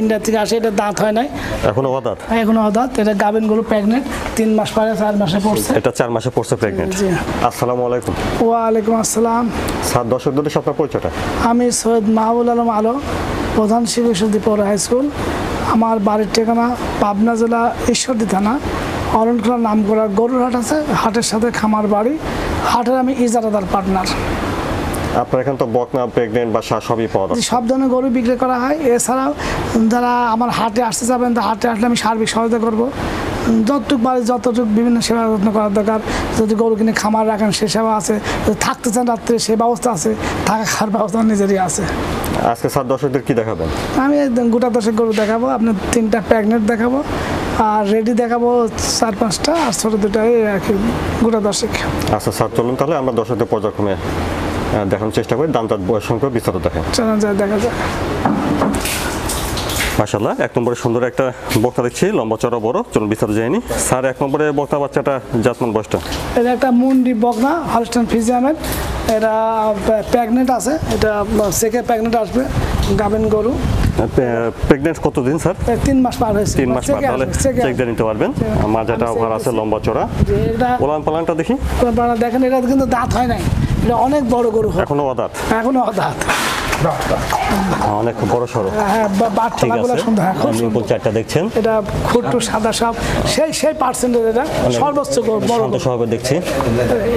India থেকে আসে, এটা দাঁত হয় নাই এখনো অদাঁত। এখনো অদাঁত। এটা গাবেন গরু প্রেগনেন্ট, 3 মাস পরে 4 মাসে পড়ছে। এটা 4 মাসে পড়ছে প্রেগনেন্ট। আসসালামু আলাইকুম। ওয়ালাইকুম আসসালাম স্যার, দর্শকদের সাথে আপনার পরিচয়টা? আমি সৈয়দ মাহবুল আলম আলো, প্রধান শিক্ষক পৌর হাই স্কুল। আমার বাড়ির ঠিকানা পাবনা জেলা ঈশ্বরদী থানা অরণখোলা নাম করা গরুর হাট আছে, হাটের সাথে খামার বাড়ি। হাটের আমি ইজারাদার পার্টনার। আপনার এখানে তো বকনা, প্রেগনেন্ট বা সবই পাওয়া যায়? সব ধরনের গরু বিক্রি করা হয়। এছাড়াও যারা আমার হাটে আসতে যাবেন, তা হাটে আসলে আমি সার্বিক সহায়তা করব। যতটুকু পারি যতটুকু বিভিন্ন সেবা যত্ন করার দরকার। যদি গরু কিনে খামার রাখেন সে সেবা আছে, যদি থাকতে চান রাত্রে সে ব্যবস্থা আছে, থাকা খাওয়ার ব্যবস্থা নিজেরই আছে। আজকে স্যার দর্শকদের কি দেখাবেন? আমি একদম গোটা 10 গরু দেখাবো, আপনার 3টা প্রেগনেন্ট দেখাবো, আর রেডি দেখাবো 4-5টা, আর ছোটো 2টাই রাখি, গোটা 10। আচ্ছা স্যার, চলুন তাহলে আমরা দর্শকদের পর্যায়ক্রমে দেখানোর চেষ্টা করি। দামটা বয়স সংখ্যা বিস্তারিত দেখেন। চলুন যায় দেখা যায়। মাশাআল্লাহ, 1 নম্বরে সুন্দর একটা বকনা দেখছি, লম্বা চড়া বড়। চলুন বিস্তারিত যায়নি। স্যার, 1 নম্বরে বকনা বাচ্চাটা জাতমান বয়সটা? এটা একটা মুন্ডি বকনা, হলস্টাইন ফ্রিজিয়ানের। এটা প্রেগনেন্ট আছে, এটা সেকেন্ড প্রেগনেন্ট আসবে, গাবেন গরু। প্রেগনেন্ট কতদিন স্যার? 3 মাস পার হয়েছে। 3 মাস পার, তাহলে চেক দিয়ে নিতে পারবেন। মাজাটা ওভার আছে, লম্বা চড়া। ওলান পালানটা দেখি। দেখেন, এটা কিন্তু দাঁত হয় নাই, এটা অনেক বড় গরু। এখনো অদাঁত? এখনো অদাঁত, অনেক বড় সড়ো। ঠিক আছে, নিপুল চারটা দেখছেন। এটা খুঁটু সাদা সব সেই পার্সেন্টেজ, এটা সর্বোচ্চ বড় স্বভাবে দেখছি।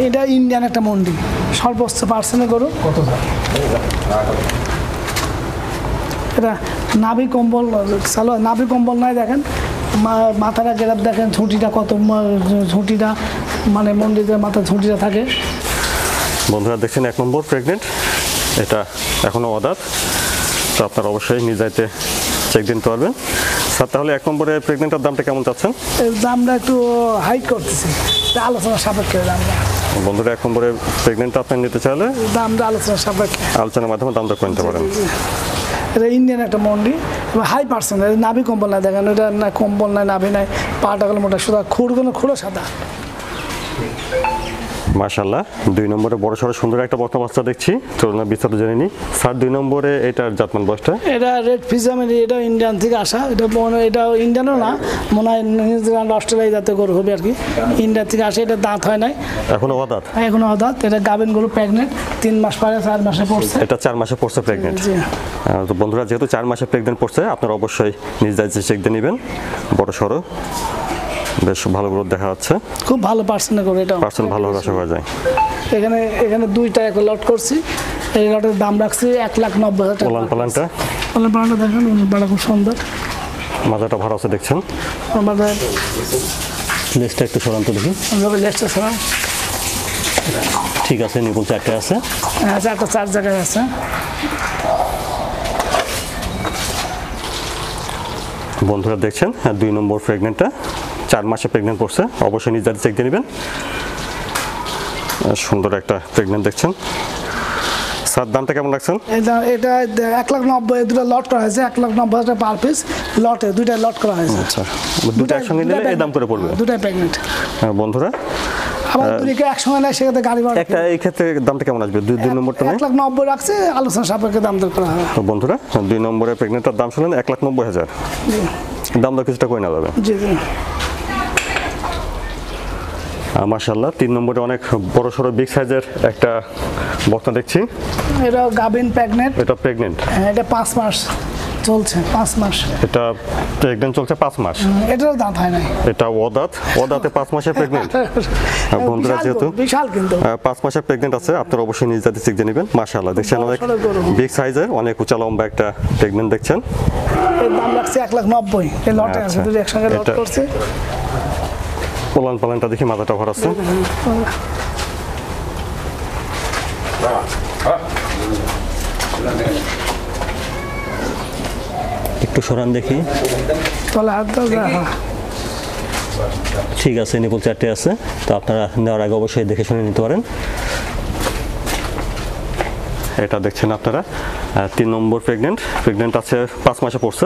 এটা ইন্ডিয়ান একটা মন্ডি, সর্বোচ্চ পার্সেন্টের গরু। এটা নাভি কম্বল চালো, নাভি কম্বল নাই। দেখেন মাথাটা গেরাপ, দেখেন ঝুঁটিটা কত, ঝুঁটিটা মানে মন্ডিরের মাথায় ঝুঁটিটা থাকে। বন্ধুরা দেখছেন 1 নম্বর প্রেগনেন্ট, এটা এখনো অদাঁত। তো আপনারা অবশ্যই নিজাইতে চেক দিতে পারবেন। স্যার, তাহলে 1 নম্বরে প্রেগনেন্টের দামটা কেমন চাচ্ছেন? এর দামটা একটু হাই করতেছি, আলোচনা সাপেক্ষে দামটা। বন্ধুরা, 1 নম্বরে প্রেগনেন্টটা আপনি নিতে চাইলে দামটা আলোচনা সাপেক্ষে, আলোচনার মাধ্যমে দামটা করে নিতে পারেন। এটা ইন্ডিয়ান একটা মন্ডি, হাই পার্সেন্টেজ। নাভি কম্বল নাই, দেখেন এটা না কম্বল নাই, নাভি নাই, পাটা গেলে মোটা, শুধু খুঁড়ো সাদা। মাশাআল্লাহ, 2 নম্বরে বড় সড়ো সুন্দর একটা বকনা বাচ্চা দেখছি। চলুন বিস্তারিত জেনে নিই। স্যার, 2 নম্বরে এটার জাতমান বয়সটা? এটা রেড ফিজামের, এটা ইন্ডিয়ান থেকে আসা। এটা ইন্ডিয়ানও না, মনে হয় নিউজিল্যান্ড অস্ট্রেলিয়া জাতীয় গরু হবে আর কি। ইন্ডিয়া থেকে আসে, এটা দাঁত হয় নাই, এখনো অদাঁত। এখনো অদাঁত। এটা গাবেন গরু প্রেগনেন্ট, 3 মাস পরে 4 মাসে পড়ছে। এটা 4 মাসে পড়ছে প্রেগনেন্ট। তো বন্ধুরা, যেহেতু 4 মাসে প্রেগনেন্ট পড়ছে, আপনারা অবশ্যই নিজ দায়িত্বে চেক দিয়ে নেবেন। বড় সড়ো, বেশ ভালো গ্রোথ দেখা যাচ্ছে, খুব ভালো পার্সেন্ট করে। এটা পার্সেন্ট ভালো আশা করা যায়। এখানে 2টা এক লট করছি। এই লটের দাম রাখছি 1,90,000 টাকা। ওলান পালানটা দেখেন, বড় খুব সুন্দর, মাজাটা ভালো আছে দেখছেন। আমাদের লেজটা একটু সরান্ত দেখি। লেজটা সরান। ঠিক আছে, নিপুল চারটে আছে। হ্যাঁ, 4 জায়গায় আছে। বন্ধুরা দেখছেন, 2 নম্বর প্রেগনেন্টটা 4 মাসে প্রেগনেন্ট পড়ছে। অবশ্যই নিজের চেক দিয়ে নেবেন। সুন্দর একটা প্রেগনেন্ট দেখছেন। স্যার, দামটা কেমন রাখছেন? এটা 1,90,000, 2টা লট করা হয়েছে, 1,90,000 টাকা পার পিস। লটে 2টা লট করা হয়েছে। আচ্ছা, 2টা একসঙ্গে নিলে এই দাম করে পড়বে? 2টাই প্রেগনেন্ট। হ্যাঁ বন্ধুরা, আবার দুইকে একসঙ্গে নেয়, সেক্ষেত্রে গাড়ি ভাড়া একটা, এই ক্ষেত্রে দামটা কেমন আসবে? 2 নম্বরটা 1,90,000 রাখছে, আলোচনা সাপেক্ষে দাম দর করা হয়। তো বন্ধুরা, 2 নম্বরের প্রেগনেন্টটার দাম শুনলেন, 1,90,000। দাম দর কিছুটা করে নেওয়া যাবে। জি জি। মাশাআল্লাহ, 3 নম্বরে অনেক বড় সড়ো বিগ সাইজের একটা বকনা দেখছি। এটা গাবিন প্রেগনেন্ট। এটা প্রেগনেন্ট? হ্যাঁ, এটা 5 মাস চলছে, 5 মাস। এটা প্রেগনেন্ট চলছে 5 মাস। এটারও দাঁত হয় নাই, এটা অদাঁতে 5 মাসের প্রেগনেন্ট। বন্ধুরা, যেহেতু বিশাল কিন্তু 5 মাসের প্রেগনেন্ট আছে, আপনারা অবশ্যই নিজ দায়িত্বে চেক দিয়ে নেবেন। মাশাআল্লাহ, দেখছেন অনেক বিগ সাইজের, অনেক উঁচা লম্বা একটা প্রেগনেন্ট দেখছেন। এর দাম রাখছে 1,90,000। এই লটে আছে, দুটো একসঙ্গে লট করছে। ওলান পালানটা দেখি, মাথাটা ভরা আছে। একটু সরান দেখি। ঠিক আছে, নিপুল চারটে আছে। তো আপনারা নেওয়ার আগে অবশ্যই দেখে শুনে নিতে পারেন। এটা দেখছেন আপনারা, 3 নম্বর প্রেগনেন্ট আছে, 5 মাসে পড়ছে।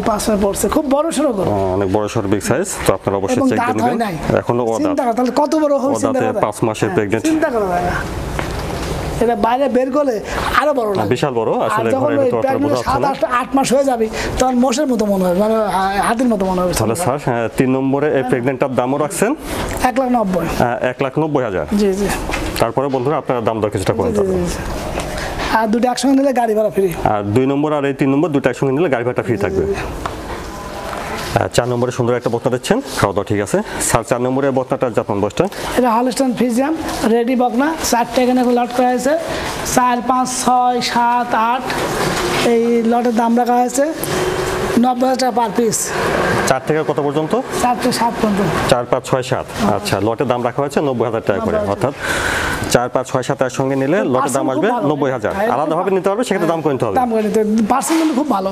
5 মাসে পড়ছে, খুব বড় সড়ো, অনেক বড় সড়ো বিগ সাইজ। তো আপনারা অবশ্যই চেক দিয়ে নেবেন। এখনো অদাঁত, তাহলে কত বড় হয়েছে? 5 মাসের প্রেগনেন্ট। চিন্তা করা যায় না। এটা বাইরে বের করলে আরো বড় লাগে, বিশাল বড় আসলে যখন ঘরের ভিতরে অতটা বোঝা যাচ্ছে না। 7-8 মাস হয়ে যাবে তখন মোষের মতো মনে হবে, মানে হাতির মতো মনে হবে। তাহলে স্যার 3 নম্বরে এই প্রেগনেন্টটার দামও রাখছেন 1,90,000। 1,90,000। জি জি। তারপরে বন্ধুরা আপনারা দাম দর কিছুটা করে দেবেন। আর দুটো একসঙ্গে নিলে গাড়ি ভাড়া ফ্রি। আর 2 নম্বর আর এই 3 নম্বর দুটো একসঙ্গে নিলে গাড়ি ভাড়াটা ফ্রি থাকবে। 4 নম্বরে সুন্দর একটা বকনা দিচ্ছেন, খাওয়া দাওয়া ঠিক আছে স্যার। 4 নম্বরে বকনাটার জাতমান বয়সটা? এটা হলস্টাইন ফ্রিজিয়ান রেডি বকনা, 4টা এখানে লট করা হয়েছে, 4, 5, 6, 7, 8 এই লটের দাম রাখা হয়েছে 90,000 টাকা পার পিস। 4 থেকে কত পর্যন্ত? 4 থেকে 7 পর্যন্ত। 4, 5, 6, 7। আচ্ছা, লটের দাম রাখা হয়েছে 90,000 টাকা করে, অর্থাৎ 4, 5, 6, 7 এর সঙ্গে নিলে লটের দাম আসবে 90,000। আলাদাভাবে নিতে পারবে, সেক্ষেত্রে দাম করে নিতে হবে। দাম করে নিতে পার্সেন্ট কিন্তু খুব ভালো,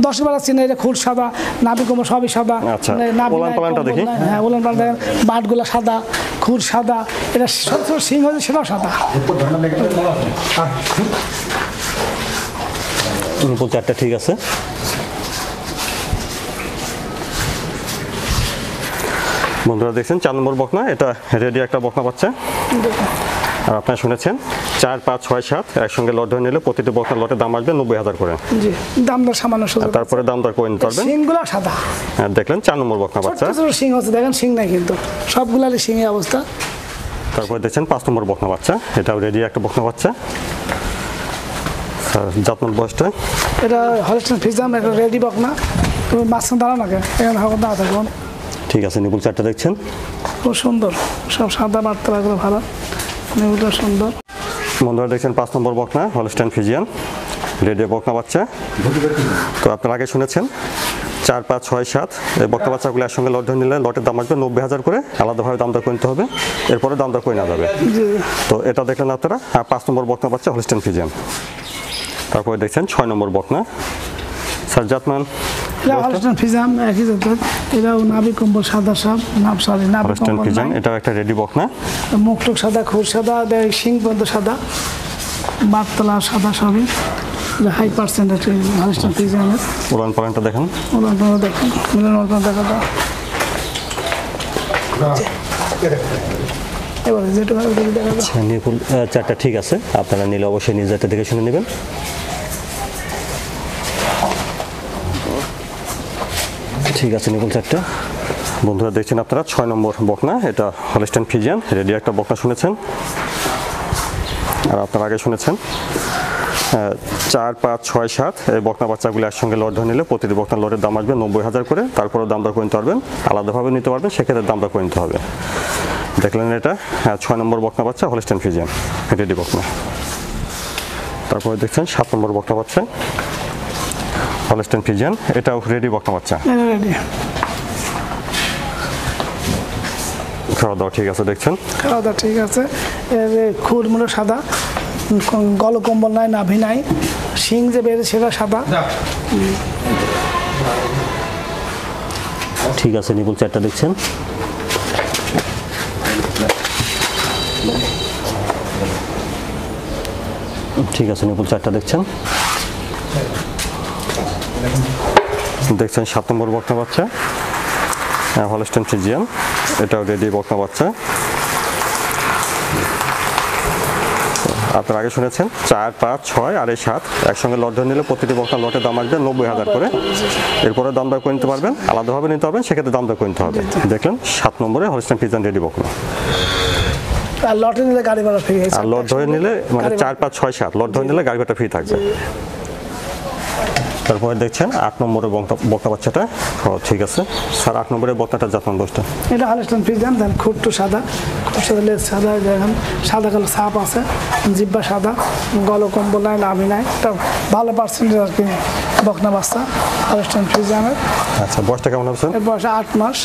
10-12 চিনে, এটা খুর সাদা, নাভি কোমর সবই সাদা। আচ্ছা, নাভি ওলান পালানটা দেখি। হ্যাঁ, ওলান পালান দেখেন, বাটগুলো সাদা, খুর সাদা, এটা সব সিং হচ্ছে সেটাও সাদা। নিপুল 4টা ঠিক আছে। বন্ধুরা দেখছেন 4 নম্বর বকনা, এটা রেডি একটা বকনা বাচ্চা। আর আপনারা শুনেছেন 4, 5, 6, 7 একসঙ্গে লট ধরে নিলে প্রতিটি বকনার লটের দাম আসবে 90,000 করে। জি, দাম দর সামান্য সুযোগ। তারপরে দাম দর করে নিতে পারবেন। সিংগুলো সাদা। দেখলেন 4 নম্বর বকনা বাচ্চা। ছোট ছোট সিং হচ্ছে, দেখেন সিং নাই কিন্তু সবগুলারই সিংয়ের অবস্থা। তারপরে দেখছেন 5 নম্বর বকনা বাচ্চা, এটাও রেডি একটা বকনা বাচ্চা। জাতমান বয়সটা? এটা হলস্টাইন ফ্রিজিয়ান, এটা রেডি বকনা। তুমি মাঝখানে দাঁড়াও না কেন, এখানে হাওয়া দাঁড়া থাকবো। ঠিক আছে, নিপুল 4টা দেখছেন, খুব সুন্দর, সব সাদা বার্তাগুলো ভালো, নিপুলটা সুন্দর। বন্ধুরা দেখছেন 5 নম্বর বকনা হলস্টাইন ফ্রিজিয়ান রেডি বকনা বাচ্চা। তো আপনারা আগে শুনেছেন 4, 5, 6, 7 এই বকনা বাচ্চাগুলো একসঙ্গে লট ধরে নিলে লটের দাম আসবে 90,000 করে, আলাদাভাবে দাম দর করে নিতে হবে, এরপরে দাম দর করে নেওয়া যাবে। তো এটা দেখলেন আপনারা 5 নম্বর বকনা বাচ্চা হলস্টাইন ফ্রিজিয়ান। তারপরে দেখছেন 6 নম্বর বকনা স্যার, জাতমান? হলস্টাইন ফ্রিজিয়ান একই জাতের, এটাও নাভি কম্বল সাদা, সব নাভি হলস্টাইন কম্বল ফ্রিজিয়ান, নাই। এটাও একটা রেডি বকনা। মুখটুক সাদা, খুর সাদা, শিং পর্যন্ত সাদা, বাতলা সাদা, সবই হাই পার্সেন্টেজ হলস্টাইন ফ্রিজিয়ানের। উলান পালানটা দেখেন, ওলান পালান দেখেন, মিলন ওলান দেখা দাও। এবারে যেটা ভালো করে দেখা দাও। নিপুল 4টা ঠিক আছে, আপনারা নিলে অবশ্যই নিজ হাতে দেখে শুনে নেবেন। ঠিক আছে, নিপুল 4টা। বন্ধুরা দেখছেন আপনারা 6 নম্বর বকনা, এটা হলস্টাইন ফ্রিজিয়ান রেডি একটা বকনা শুনেছেন। আর আপনারা আগে শুনেছেন 4, 5, 6, 7 এই বকনা বাচ্চাগুলো একসঙ্গে লট ধরে নিলে প্রতিটি বকনার লটের দাম আসবে 90,000 করে, তারপরে দাম দর করে নিতে পারবেন, আলাদাভাবে নিতে পারবেন, সেক্ষেত্রে দাম দর করে নিতে হবে। দেখলেন এটা 6 নম্বর বকনা বাচ্চা হলস্টাইন ফ্রিজিয়ান রেডি বকনা। তারপরে দেখছেন 7 নম্বর বকনা বাচ্চা হলস্টাইন ফ্রিজিয়ান, এটাও রেডি বকনা বাচ্চা। রেডি, খাওয়া দাওয়া ঠিক আছে দেখছেন, খাওয়া দাওয়া ঠিক আছে। খুর মূল সাদা, গল কম্বল নাই, নাভি নাই, শিং যে বেড়ে সেটা সাদা। ঠিক আছে, নিপুল 4টা দেখছেন। ঠিক আছে, নিপুল 4টা দেখছেন। দেখছেন 7 নম্বর বকনা বাচ্চা হলস্টাইন ফ্রিজিয়ান, এটাও রেডি বকনা বাচ্চা। আপনারা আগে শুনেছেন 4, 5, 6 আর 7 একসঙ্গে লট ধরে নিলে প্রতিটি বকনার লটের দাম আসবে 90,000 করে, এরপরে দাম দর করে নিতে পারবেন, আলাদাভাবে নিতে পারবেন, সেক্ষেত্রে দাম দর করে নিতে হবে। দেখলেন 7 নম্বরে হলস্টাইন ফ্রিজিয়ান রেডি বকনা। আর লটে নিলে গাড়ি ভাড়া ফ্রি। আর লট ধরে নিলে মানে 4, 5, 6, 7 লট ধরে নিলে গাড়ি ভাড়া ফ্রি থাকবে। তারপরে দেখছেন 8 নম্বরের বকনা বাচ্চাটা, ঠিক আছে স্যার। 8 নম্বরের বকনাটা জাতমান বয়সটা? এটা হলস্টাইন ফ্রিজিয়ান, দেন খুঁটটু সাদা, খুব সাদা, লেজ সাদা, দেখেন সাদা কালো ছাপ আছে, জিব্বা সাদা, গল কম্বল নাই, নাভি নাই, এটা ভালো পার্সেন্টেজ আর কি বকনা বাচ্চা হলস্টাইন ফ্রিজিয়ানের। আচ্ছা, বয়সটা কেমন হবে? এর বয়স 8 মাস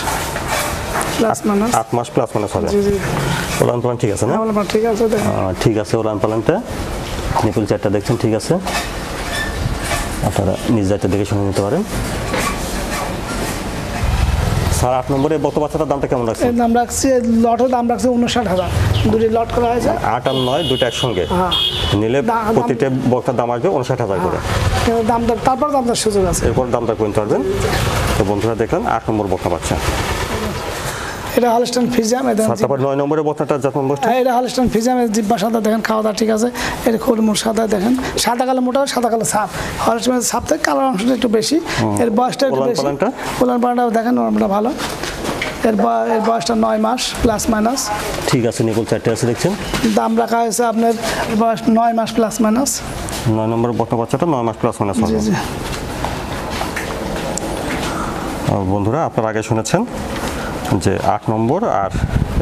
প্লাস মাইনাস। 8 মাস প্লাস মাইনাস হবে। জি জি, ওলান পালান ঠিক আছে না? ঠিক আছে, দেখেন ঠিক আছে। ওলান পালানটা নিপুল 4টা দেখছেন, ঠিক আছে, আপনারা নিজ দায়িত্বে দেখে শুনে নিতে পারেন। স্যার 8 নম্বরে বকনা বাচ্চাটার দামটা কেমন রাখছেন? এর দাম রাখছি, লটের দাম রাখছি 59,000, দুটি লট করা হয়েছে। 8 আর 9 দুটো একসঙ্গে হ্যাঁ, নিলে প্রতিটা বকনার দাম আসবে 59,000 করে। দাম দর, তারপর দাম দর সুযোগ আছে, এরপর দামটা কিনতে পারবেন। তো বন্ধুরা দেখলেন 8 নম্বর বকনা বাচ্চা। এটা হলস্টাইন ফ্রিজিয়ান। তারপর 9 নম্বরের বকনাটা জাত মান বয়সটা? এটা হলস্টাইন ফ্রিজিয়ান, জিব্বা সাদা দেখেন, খাওয়া দাওয়া ঠিক আছে। এটা খুরমুর সাদা দেখেন, সাদা কালো মোটা, সাদা কালো ছাপ। হলস্টাইনের ছাপ থেকে কালার অংশটা একটু বেশি, এর বয়সটা একটু বেশি। পোলান পালানটাও দেখেন, নরমটা ভালো। এর বয়সটা 9 মাস প্লাস মাইনাস। ঠিক আছে, নিকল চারটে আছে দেখছেন। দাম রাখা হয়েছে আপনার বয়স 9 মাস প্লাস মাইনাস। 9 নম্বর বকনা বাচ্চাটা 9 মাস প্লাস মাইনাস। জি জি। বন্ধুরা আপনারা আগে শুনেছেন যে 8 নম্বর আর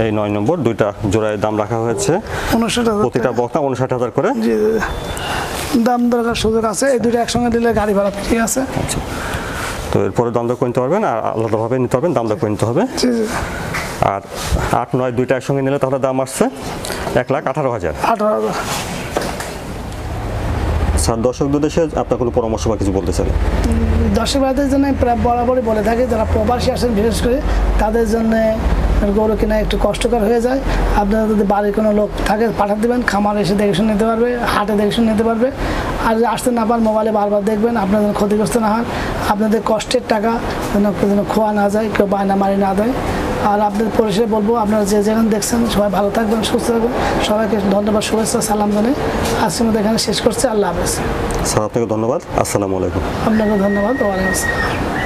এই 9 নম্বর দুইটা জোড়ায় দাম রাখা হয়েছে 59,000, প্রতিটা বকনা 59,000 করে। জি জি। দাম দরকার সুযোগ আছে, এই দুটো একসঙ্গে দিলে গাড়ি ভাড়া ঠিক আছে। আচ্ছা, তো এরপরে দাম দর করে নিতে পারবেন, আর আলাদাভাবে নিতে পারবেন, দাম দর করে নিতে হবে। জি জি। আর 8, 9 দুইটা একসঙ্গে নিলে তাহলে দাম আসছে 1,18,000। 18,000। স্যার, দর্শকদের দেশে আপনার কোনো পরামর্শ বা কিছু বলতে চান? দর্শক ভাইদের জন্য প্রায় বরাবরই বলে থাকি, যারা প্রবাসী আসেন বিশেষ করে তাদের জন্য গরু কেনা একটু কষ্টকর হয়ে যায়। আপনারা যদি বাড়ির কোনো লোক থাকে পাঠাতে দেবেন, খামার এসে দেখে শুনে নিতে পারবে, হাটে দেখে শুনে নিতে পারবে। আর আসতে না পারেন মোবাইলে বারবার দেখবেন, আপনাদের ক্ষতিগ্রস্ত না হয়, আপনাদের কষ্টের টাকা যেন খোয়া না যায়, কেউ বায়না মারি না দেয়। আর আপনাদের পরিষেবা বলবো, আপনারা যে যেখানে দেখছেন সবাই ভালো থাকবেন, সুস্থ থাকবেন। সবাইকে ধন্যবাদ, শুভেচ্ছা, সালাম জানাই আজকের মধ্যে এখানে শেষ করছি। আল্লাহ হাফেজ। স্যার, আপনাকে ধন্যবাদ। আসসালামু আলাইকুম। আপনাকে ধন্যবাদ। ওয়ালাইকুম আসসালাম।